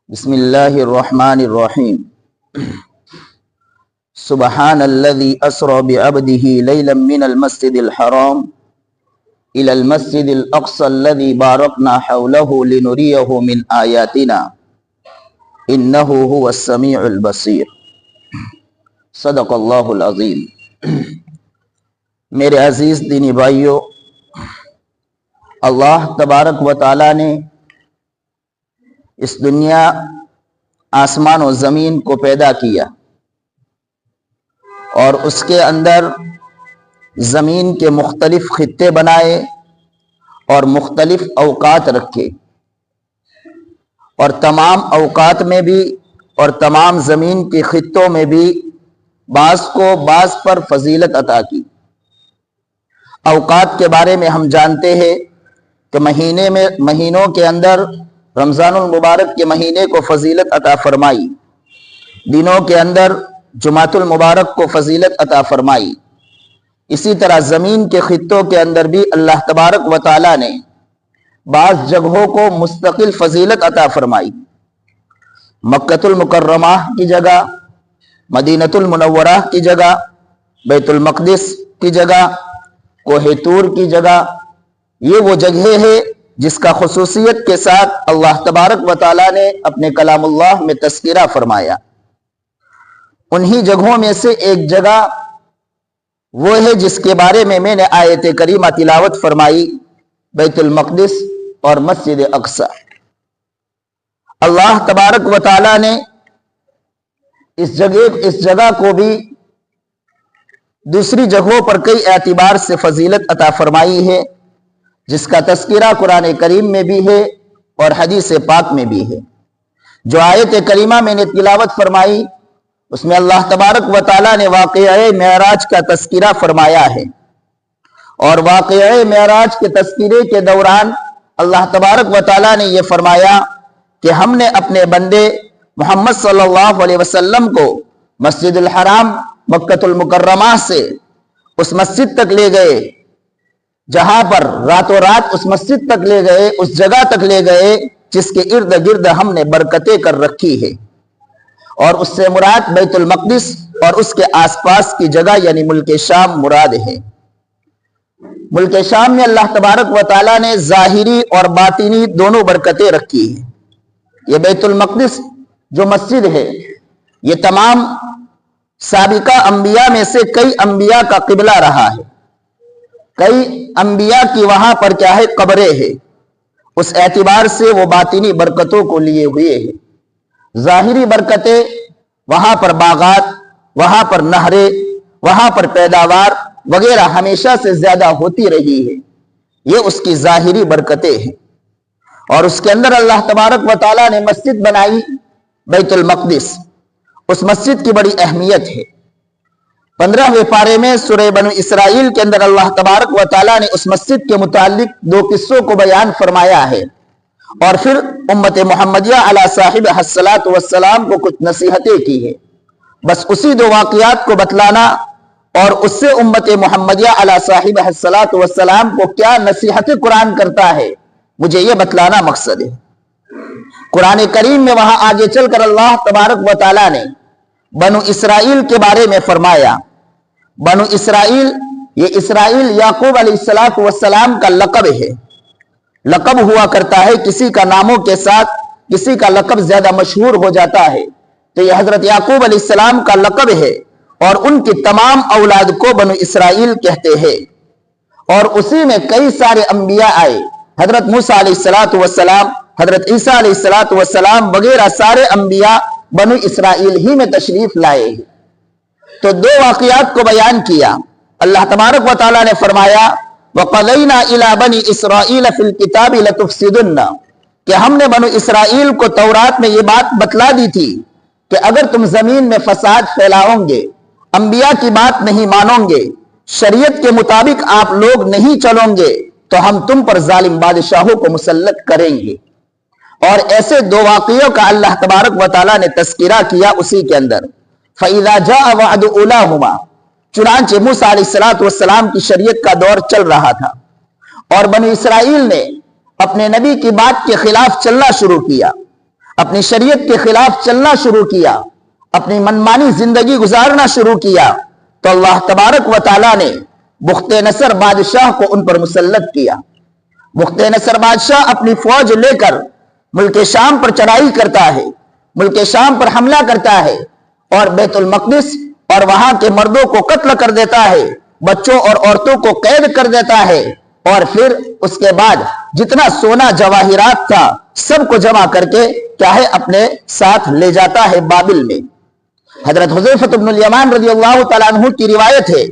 بسم اللہ الرحمن الرحیم سبحان الذي اسرى بعبده ليلا من المسجد الحرام الى المسجد الاقصى الذي باركنا حوله لنريه من آیاتنا انه هو السمیع البصیر۔ صدق اللہ العظیم۔ میرے عزیز دینی بھائیو، اللہ تبارک و تعالی نے اس دنیا آسمان و زمین کو پیدا کیا اور اس کے اندر زمین کے مختلف خطے بنائے اور مختلف اوقات رکھے، اور تمام اوقات میں بھی اور تمام زمین کے خطوں میں بھی بعض کو بعض پر فضیلت عطا کی۔ اوقات کے بارے میں ہم جانتے ہیں کہ مہینوں کے اندر رمضان المبارک کے مہینے کو فضیلت عطا فرمائی، دنوں کے اندر جمعۃ المبارک کو فضیلت عطا فرمائی۔ اسی طرح زمین کے خطوں کے اندر بھی اللہ تبارک و تعالی نے بعض جگہوں کو مستقل فضیلت عطا فرمائی۔ مکۃ المکرمہ کی جگہ، مدینۃ المنورہ کی جگہ، بیت المقدس کی جگہ، کوہ طور کی جگہ، یہ وہ جگہیں ہیں جس کا خصوصیت کے ساتھ اللہ تبارک و تعالی نے اپنے کلام اللہ میں تذکرہ فرمایا۔ انہی جگہوں میں سے ایک جگہ وہ ہے جس کے بارے میں نے آیت کریمہ تلاوت فرمائی، بیت المقدس اور مسجد اقصی۔ اللہ تبارک و تعالی نے اس جگہ کو بھی دوسری جگہوں پر کئی اعتبار سے فضیلت عطا فرمائی ہے، جس کا تذکرہ قرآن کریم میں بھی ہے اور حدیث پاک میں بھی ہے۔ جو آیت کریمہ میں نے تلاوت فرمائی اس میں اللہ تبارک و تعالی نے واقعہ معراج کا تذکرہ فرمایا ہے، اور واقعہ معراج کے تذکرے کے دوران اللہ تبارک و تعالی نے یہ فرمایا کہ ہم نے اپنے بندے محمد صلی اللہ علیہ وسلم کو مسجد الحرام مکۃ المکرمہ سے اس مسجد تک لے گئے، جہاں پر راتوں رات اس مسجد تک لے گئے، اس جگہ تک لے گئے جس کے ارد گرد ہم نے برکتیں کر رکھی ہے، اور اس سے مراد بیت المقدس اور اس کے آس پاس کی جگہ یعنی ملک شام مراد ہے۔ ملک شام میں اللہ تبارک و تعالی نے ظاہری اور باطنی دونوں برکتیں رکھی ہیں۔ یہ بیت المقدس جو مسجد ہے یہ تمام سابقہ انبیاء میں سے کئی انبیاء کا قبلہ رہا ہے، کئی انبیاء کی وہاں پر کیا ہے قبریں ہیں، اس اعتبار سے وہ باطنی برکتوں کو لیے ہوئے ہیں۔ ظاہری برکتیں وہاں پر باغات، وہاں پر نہریں، وہاں پر پیداوار وغیرہ ہمیشہ سے زیادہ ہوتی رہی ہے، یہ اس کی ظاہری برکتیں ہیں۔ اور اس کے اندر اللہ تبارک و تعالیٰ نے مسجد بنائی بیت المقدس، اس مسجد کی بڑی اہمیت ہے۔ 15ویں پارے میں سورہ بنو اسرائیل کے اندر اللہ تبارک و تعالیٰ نے اس مسجد کے متعلق دو قصوں کو بیان فرمایا ہے، اور پھر امت محمدیہ علی صاحب الصلاۃ والسلام کو کچھ نصیحتیں کی ہے۔ بس اسی دو واقعات کو بتلانا اور اس سے امت محمدیہ علی صاحب الصلاۃ والسلام کو کیا نصیحت قرآن کرتا ہے، مجھے یہ بتلانا مقصد ہے۔ قرآن کریم میں وہاں آگے چل کر اللہ تبارک و تعالیٰ نے بنو اسرائیل کے بارے میں فرمایا۔ بنو اسرائیل، یہ اسرائیل یعقوب علیہ السلام کا لقب ہے۔ لقب ہوا کرتا ہے کسی کا ناموں کے ساتھ کسی کا لقب زیادہ مشہور ہو جاتا ہے، تو یہ حضرت یعقوب علیہ السلام کا لقب ہے، اور ان کی تمام اولاد کو بنو اسرائیل کہتے ہیں۔ اور اسی میں کئی سارے انبیاء آئے، حضرت موسیٰ علیہ السلام، حضرت عیسیٰ علیہ السلام وغیرہ سارے انبیاء بنو اسرائیل ہی میں تشریف لائے ہیں۔ تو دو واقعات کو بیان کیا۔ اللہ تبارک و تعالیٰ نے فرمایا وَقَضَيْنَا إِلَىٰ بَنِي إِسْرَائِيلَ فِي الْكِتَابِ لَتُفْسِدُنَّ، کہ ہم نے بنو اسرائیل کو تورات میں یہ بات بتلا دی تھی کہ اگر تم زمین میں فساد پھیلاؤ گے، انبیاء کی بات نہیں مانو گے، شریعت کے مطابق آپ لوگ نہیں چلو گے، تو ہم تم پر ظالم بادشاہوں کو مسلط کریں گے۔ اور ایسے دو واقعوں کا اللہ تبارک و تعالیٰ نے تذکرہ کیا اسی کے اندر۔ فَإِذَا جَاءَ وَعْدُ أُولَاهُمَا، چنانچہ موسیٰ علیہ السلام کی شریعت کا دور چل رہا تھا، اور بنی اسرائیل نے اپنے نبی کی بات کے خلاف چلنا شروع کیا۔ اپنی شریعت کے خلاف چلنا شروع کیا، اپنی منمانی زندگی گزارنا شروع کیا، تو اللہ تبارک و تعالیٰ نے بخت نصر بادشاہ کو ان پر مسلط کیا۔ بخت نصر بادشاہ اپنی فوج لے کر ملک شام پر چڑھائی کرتا ہے، ملک شام پر حملہ کرتا ہے اور بیت المقدس اور وہاں کے مردوں کو قتل کر دیتا ہے، بچوں اور عورتوں کو قید کر دیتا ہے، اور پھر اس کے بعد جتنا سونا جواہرات تھا سب کو جمع کر کے کیا ہے اپنے ساتھ لے جاتا ہے بابل میں۔ حضرت حذیفہ بن الیمان رضی اللہ تعالیٰ عنہ کی روایت ہے،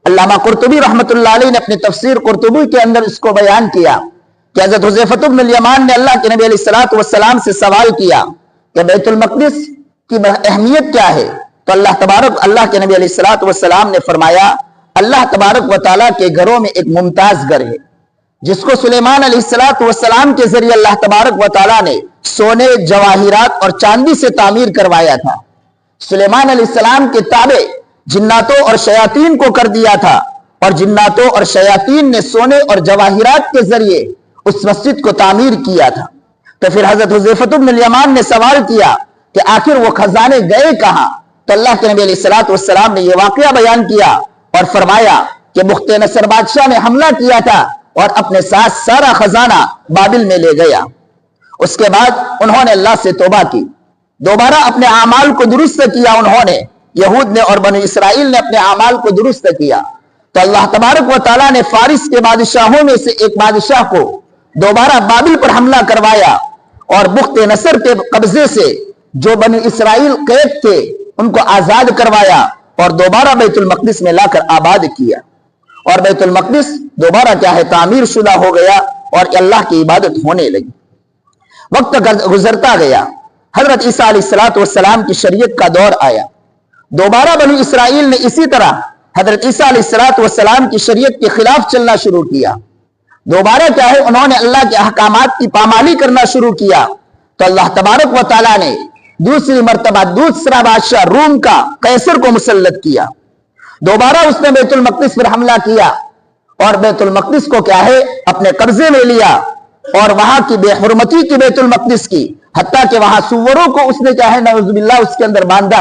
علامہ قرطبی رحمۃ اللہ علیہ نے اپنی تفسیر قرطبی کے اندر اس کو بیان کیا کہ حضرت حذیفہ بن الیمان نے اللہ کے نبی علیہ الصلوۃ والسلام سے سوال کیا کہ بیت المقدس کی اہمیت کیا ہے؟ تو اللہ کے نبی علیہ الصلوۃ والسلام نے فرمایا، اللہ تبارک و تعالیٰ کے گھروں میں ایک ممتاز گھر ہے جس کو سلیمان علیہ الصلوۃ والسلام کے ذریعے اللہ تبارک و تعالیٰ نے سونے، جواہرات اور چاندی سے تعمیر کروایا تھا۔ سلیمان علیہ السلام کے تابع جناتوں اور شیاطین کو کر دیا تھا، اور جناتوں اور شیاطین نے سونے اور جواہرات کے ذریعے اس مسجد کو تعمیر کیا تھا۔ تو پھر حضرت حذیفہ بن الیمان نے سوال کیا کہ آخر وہ خزانے گئے کہاں؟ تو اللہ کے نبی علیہ الصلوۃ والسلام نے یہ واقعہ بیان کیا اور فرمایا کہ بخت نصر بادشاہ نے حملہ کیا تھا اور اپنے ساتھ سارا خزانہ بابل میں لے گیا۔ اس کے بعد انہوں نے اللہ سے توبہ کی، دوبارہ اپنے اعمال کو درست کیا، انہوں نے یہود نے اور بنی اسرائیل نے اپنے اعمال کو درست کیا، تو اللہ تبارک و تعالیٰ نے فارس کے بادشاہوں میں سے ایک بادشاہ کو دوبارہ بابل پر حملہ کروایا اور بخت نصر کے قبضے سے جو بنی اسرائیل قید تھے ان کو آزاد کروایا اور دوبارہ بیت المقدس میں لا کر آباد کیا، اور بیت المقدس دوبارہ کیا ہے تعمیر شدہ ہو گیا اور اللہ کی عبادت ہونے لگی۔ وقت گزرتا گیا، حضرت عیسیٰ علیہ الصلوۃ والسلام کی شریعت کا دور آیا، دوبارہ بنی اسرائیل نے اسی طرح حضرت عیسیٰ علیہ الصلوۃ والسلام کی شریعت کے خلاف چلنا شروع کیا، دوبارہ کیا ہے انہوں نے اللہ کے احکامات کی پامالی کرنا شروع کیا، تو اللہ تبارک و تعالیٰ نے دوسری مرتبہ دوسرا بادشاہ روم کا قیصر کو مسلط کیا، دوبارہ اس نے بیت المقدس پر حملہ کیا اور بیت المقدس کو کیا ہے اپنے قبضے میں لیا، اور وہاں کی بے حرمتی کی بیت المقدس کی، حتیٰ کہ وہاں سوروں کو اس نے کیا ہے نعوذ باللہ اس کے اندر باندھا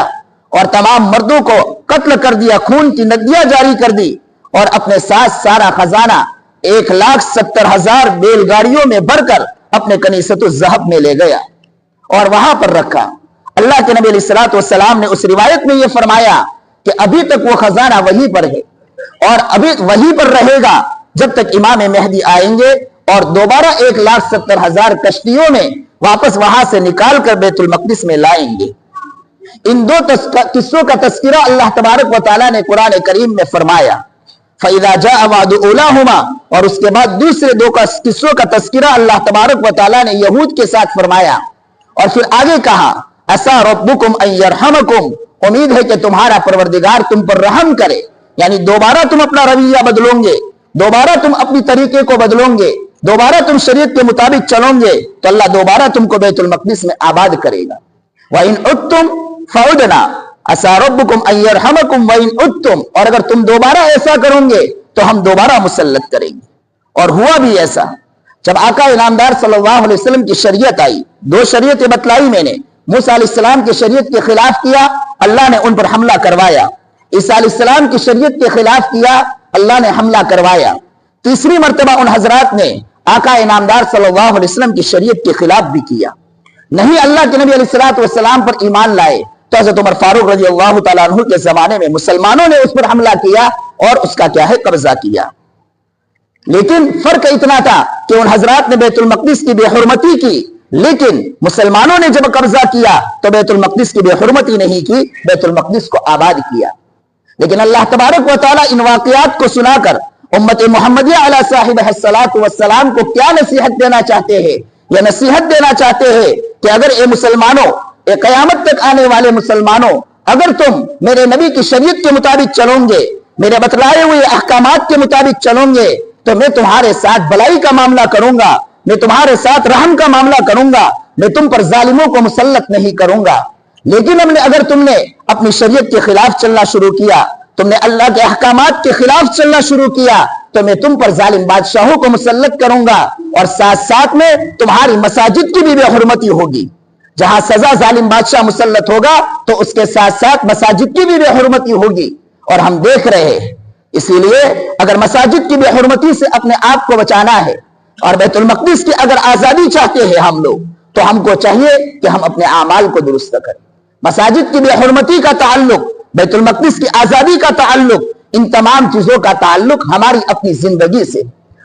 اور تمام مردوں کو قتل کر دیا، خون کی ندیاں جاری کر دی، اور اپنے ساتھ سارا خزانہ 1,70,000 بیل گاڑیوں میں بھر کر اپنے کنیسۃ الذہب میں لے گیا اور وہاں پر رکھا۔ اللہ کے نبی علیہ الصلوۃ والسلام نے اس روایت میں یہ فرمایا کہ ابھی تک وہ خزانہ وہیں پر ہے اور ابھی وہیں پر رہے گا جب تک امام مہدی آئیں گے اور دوبارہ 1,70,000 کشتیوں میں واپس وہاں سے نکال کر بیت المقدس میں لائیں گے۔ ان دو قصوں کا تذکرہ اللہ تبارک و تعالیٰ نے قرآن کریم میں فرمایا، فَإِذَا جَاءَ وَعْدُ أُولَاهُمَا، اور اس کے بعد دوسرے دو قصوں کا تذکرہ اللہ تبارک و تعالیٰ نے یہود کے ساتھ فرمایا، اور پھر آگے کہا عَسَىٰ رَبُّكُمْ أَن يَرْحَمَكُمْ، امید ہے کہ تمہارا پروردگار تم پر رحم کرے، یعنی دوبارہ تم اپنا رویہ بدلو گے، دوبارہ تم اپنی طریقے کو بدلو گے، دوبارہ تم شریعت کے مطابق چلو گے تو اللہ دوبارہ تم کو بیت المقدس میں آباد کرے گا۔ وَإِنْ عُدْتُمْ فَعُدْنَا عَسَىٰ رَبُّكُمْ أَن يَرْحَمَكُمْ وَإِنْ عُدْتُمْ، اور اگر تم دوبارہ ایسا کرو گے تو ہم دوبارہ مسلط کریں گے۔ اور ہوا بھی ایسا، جب آقا انعامدار صلی اللہ علیہ وسلم کی شریعت آئی، دو شریعتیں بتلائی میں نے، موسیٰ علیہ السلام کی شریعت کے خلاف کیا، اللہ نے ان پر حملہ کروایا، عیسیٰ علیہ السلام کی شریعت کے خلاف کیا، اللہ نے حملہ کروایا، تیسری مرتبہ ان حضرات نے آقا انعامدار صلی اللہ علیہ وسلم کی شریعت کے خلاف بھی کیا، نہیں اللہ کے نبی علیہ الصلوۃ والسلام پر ایمان لائے، تو حضرت عمر فاروق رضی اللہ تعالیٰ عنہ کے زمانے میں مسلمانوں نے اس پر حملہ کیا اور اس کا کیا ہے قبضہ کیا۔ لیکن فرق اتنا تھا کہ ان حضرات نے بیت المقدس کی بے حرمتی کی، لیکن مسلمانوں نے جب قبضہ کیا تو بیت المقدس کی بے حرمتی نہیں کی، بیت المقدس کو آباد کیا۔ لیکن اللہ تبارک و تعالیٰ ان واقعات کو سنا کر امت محمدیہ علی صاحبہ الصلاۃ والسلام کو کیا نصیحت دینا چاہتے ہیں؟ یہ نصیحت دینا چاہتے ہیں کہ اگر اے مسلمانوں، اے قیامت تک آنے والے مسلمانوں، اگر تم میرے نبی کی شریعت کے مطابق چلو گے، میرے بتلائے ہوئے احکامات کے مطابق چلو گے، تو میں تمہارے ساتھ بلائی کا معاملہ کروں گا، میں تمہارے ساتھ رحم کا معاملہ کروں گا، میں تم پر ظالموں کو مسلط نہیں کروں گا۔ لیکن اگر تم نے اپنی شریعت کے خلاف چلنا شروع کیا، تم نے اللہ کے احکامات کے خلاف چلنا شروع کیا، تو میں تم پر ظالم بادشاہوں کو مسلط کروں گا، اور ساتھ ساتھ میں تمہاری مساجد کی بھی بے حرمتی ہوگی، جہاں سزا ظالم بادشاہ مسلط ہوگا تو اس کے ساتھ ساتھ مساجد کی بھی بے حرمتی ہوگی، اور ہم دیکھ رہے ہیں۔ اسی لیے اگر مساجد کی بے حرمتی سے اپنے آپ کو بچانا ہے اور بیت المقدس کی اگر آزادی چاہتے ہیں ہم لوگ، تو ہم کو چاہیے کہ ہم اپنے اعمال کو درست کریں۔ مساجد کی بے حرمتی کا تعلق، بیت المقدس کی آزادی کا تعلق، ان تمام چیزوں کا تعلق ہماری اپنی زندگی سے۔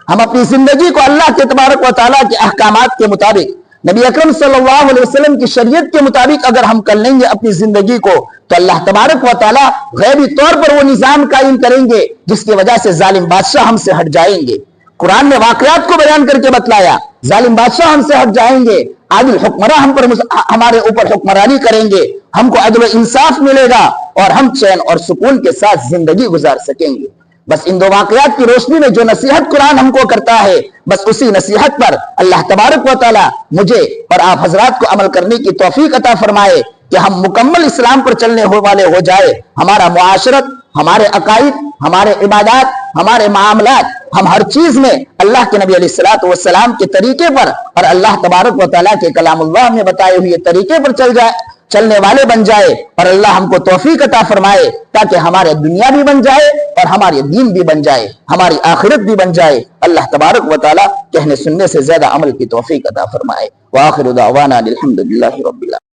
ہم اپنی زندگی کو اللہ کے تبارک و تعالیٰ کے احکامات کے مطابق، نبی اکرم صلی اللہ علیہ وسلم کی شریعت کے مطابق اگر ہم کر لیں گے اپنی زندگی کو، تو اللہ تبارک و تعالیٰ غیبی طور پر وہ نظام قائم کریں گے جس کی وجہ سے ظالم بادشاہ ہم سے ہٹ جائیں گے۔ قرآن نے واقعات کو بیان کر کے بتلایا، ظالم بادشاہ ہم سے ہٹ جائیں گے، عادل حکمراں ہمارے اوپر حکمرانی کریں گے، ہم کو عدل و انصاف ملے گا، اور ہم چین اور سکون کے ساتھ زندگی گزار سکیں گے۔ بس ان دو واقعات کی روشنی میں جو نصیحت قرآن ہم کو کرتا ہے، بس اسی نصیحت پر اللہ تبارک و تعالی مجھے اور آپ حضرات کو عمل کرنے کی توفیق عطا فرمائے کہ ہم مکمل اسلام پر چلنے والے ہو جائے۔ ہمارا معاشرت، ہمارے عقائد، ہمارے عبادات، ہمارے معاملات، ہم ہر چیز میں اللہ کے نبی علیہ الصلوۃ والسلام کے طریقے پر اور اللہ تبارک و تعالیٰ کے کلام اللہ میں بتائے ہوئے طریقے پر چلنے والے بن جائے، اور اللہ ہم کو توفیق عطا فرمائے تاکہ ہمارے دنیا بھی بن جائے اور ہمارے دین بھی بن جائے، ہماری آخرت بھی بن جائے۔ اللہ تبارک و تعالیٰ کہنے سننے سے زیادہ عمل کی توفیق عطا فرمائے۔ وآخر دعوانا الحمدللہ رب العالمین۔